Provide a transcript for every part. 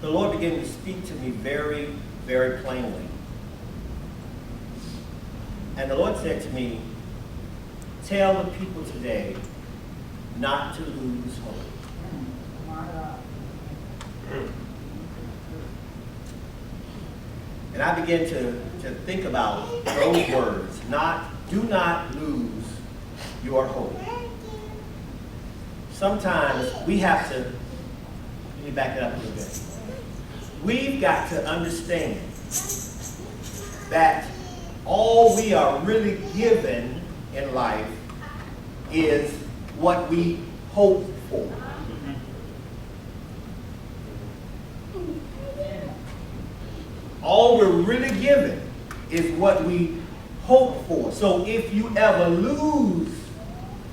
the Lord began to speak to me very, very plainly. And the Lord said to me, tell the people today not to lose hope. And I began to think about those words. Do not lose your hope. Sometimes we have to, let me back it up a little bit. We've got to understand that all we are really given in life is what we hope for. All we're really given is what we hope for. So if you ever lose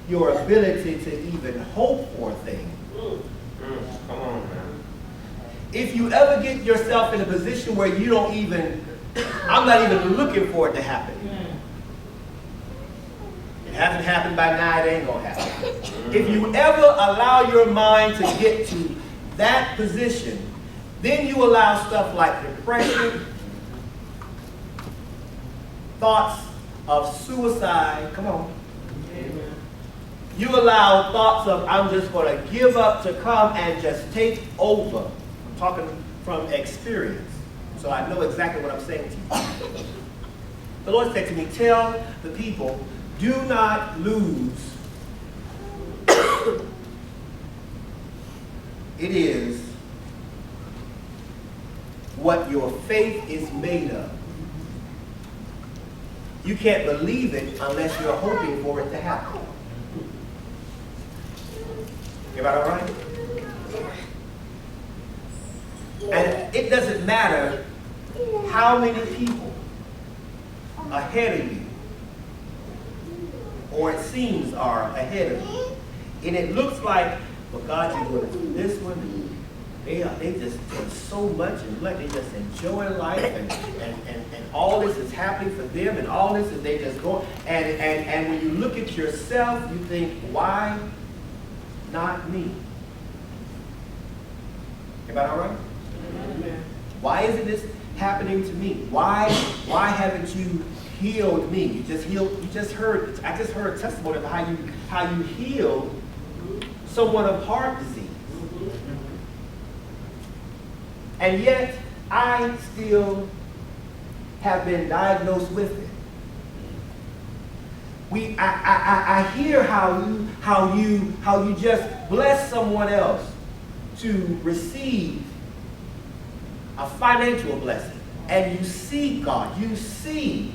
your ability to even hope for a thing, Come on, man. if you ever get yourself in a position where you don't even, I'm not even looking for it to happen. It hasn't happened by now, it ain't gonna happen. If you ever allow your mind to get to that position, then you allow stuff like depression, thoughts of suicide, come on. You allow thoughts of, I'm just going to give up, to come and just take over. I'm talking from experience, so I know exactly what I'm saying to you. The Lord said to me, tell the people, do not lose. It is what your faith is made of. You can't believe it unless you're hoping for it to happen. Everybody all right? And it doesn't matter how many people ahead of you, or it seems are ahead of you, and it looks like, well, God, you're going to do this one. They just do so much, and let they just enjoy life, and all this is happening for them, and all this is they just go. And when you look at yourself, you think, why not me? Everybody all right? Amen. Why isn't this happening to me? Why haven't you healed me? I just heard a testimony of how you healed someone of heart disease. And yet, I still have been diagnosed with it. I hear how you just bless someone else to receive a financial blessing, and you see God, you see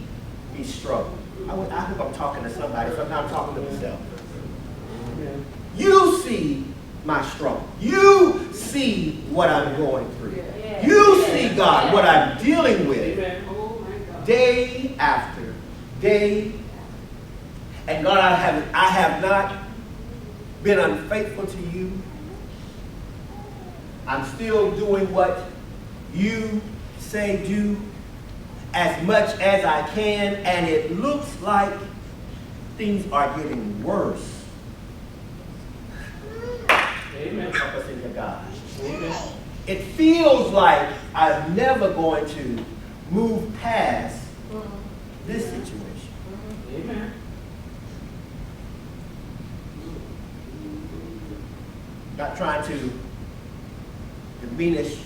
me struggle. I hope I'm talking to somebody. Sometimes I'm talking to myself. You see my struggle. You see what I'm going through. You see, God, what I'm dealing with day after day. And God, I have not been unfaithful to you. I'm still doing what you say do as much as I can, and it looks like things are getting worse. Amen. Help us in your God. Amen. It feels like I'm never going to move past this situation. Amen. Not trying to diminish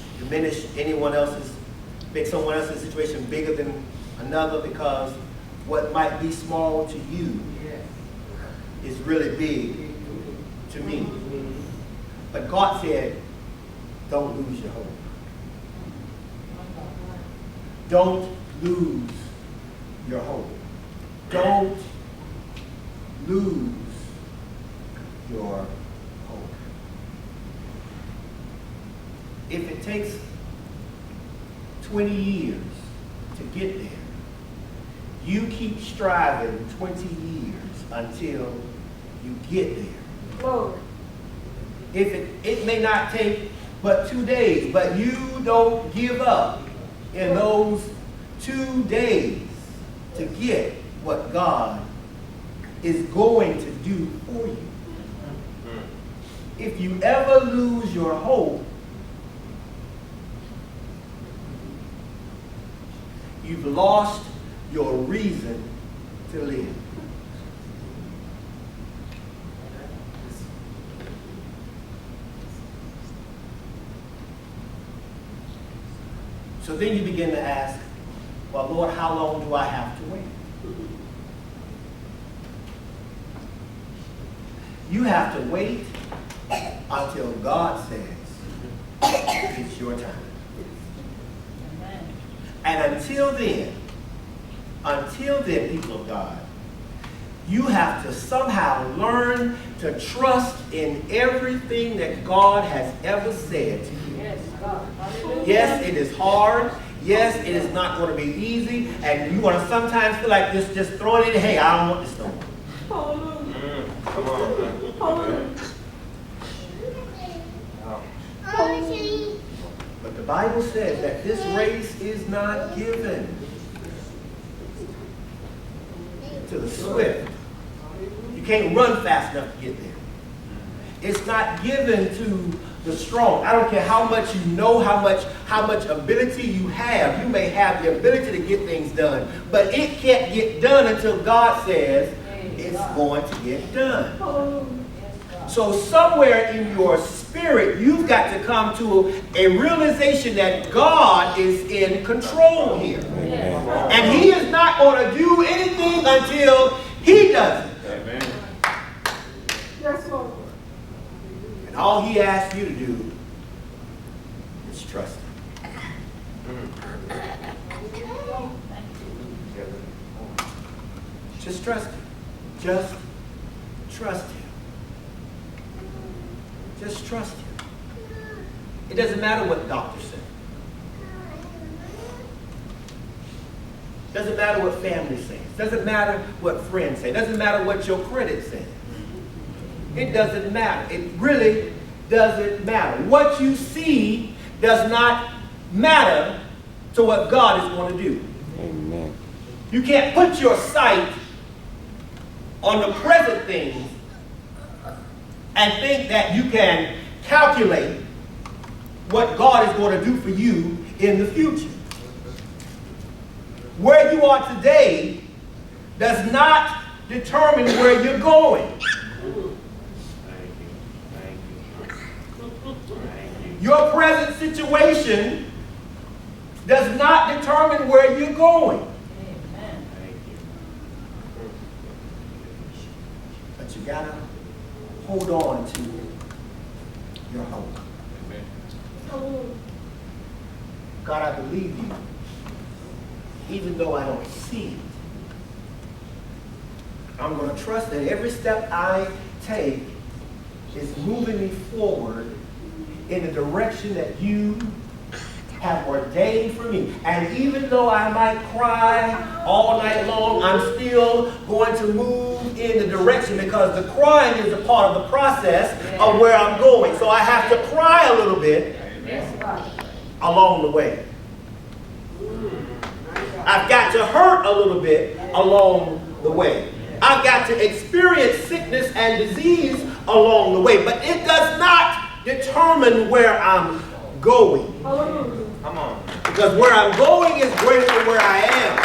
anyone else's, make someone else's situation bigger than another, because what might be small to you is really big to me. But God said, don't lose your hope. Don't lose your hope. Don't lose your hope. If it takes 20 years to get there, you keep striving 20 years until you get there. Whoa. If it may not take but 2 days, but you don't give up in those 2 days to get what God is going to do for you. If you ever lose your hope, you've lost your reason to live. So then you begin to ask, well, Lord, how long do I have to wait? You have to wait until God says it's your time. And until then, people of God, you have to somehow learn to trust in everything that God has ever said to you. Yes, God. Hallelujah. Yes, it is hard. Yes, it is not going to be easy. And you want to sometimes feel like this, just throw it in, hey, I don't want this no more. Come on, man. But the Bible says that this race is not given to the swift. You can't run fast enough to get there. It's not given to the strong. I don't care how much you know, how much ability you have. You may have the ability to get things done, but it can't get done until God says it's going to get done. So somewhere in your spirit, you've got to come to a realization that God is in control here. And He is not going to do anything until He does it. Amen. Yes, Lord. And all He asks you to do is trust Him. Just trust Him. Just trust Him. Just trust Him. It doesn't matter what the doctor said. Doesn't matter what family says. Doesn't matter what friends say. Doesn't matter what your critics say. It doesn't matter. It really doesn't matter. What you see does not matter to what God is going to do. Amen. You can't put your sight on the present things and think that you can calculate what God is going to do for you in the future. Where you are today does not determine where you're going. Your present situation does not determine where you're going. But you gotta hold on to your hope. God, I believe you, even though I don't see it. I'm going to trust that every step I take is moving me forward in the direction that you have ordained for me. And even though I might cry all night long, I'm still going to move in the direction, because the crying is a part of the process of where I'm going. So I have to cry a little bit along the way. I've got to hurt a little bit along the way. I've got to experience sickness and disease along the way. But it does not determine where I'm going. Come on. Because where I'm going is greater than where I am.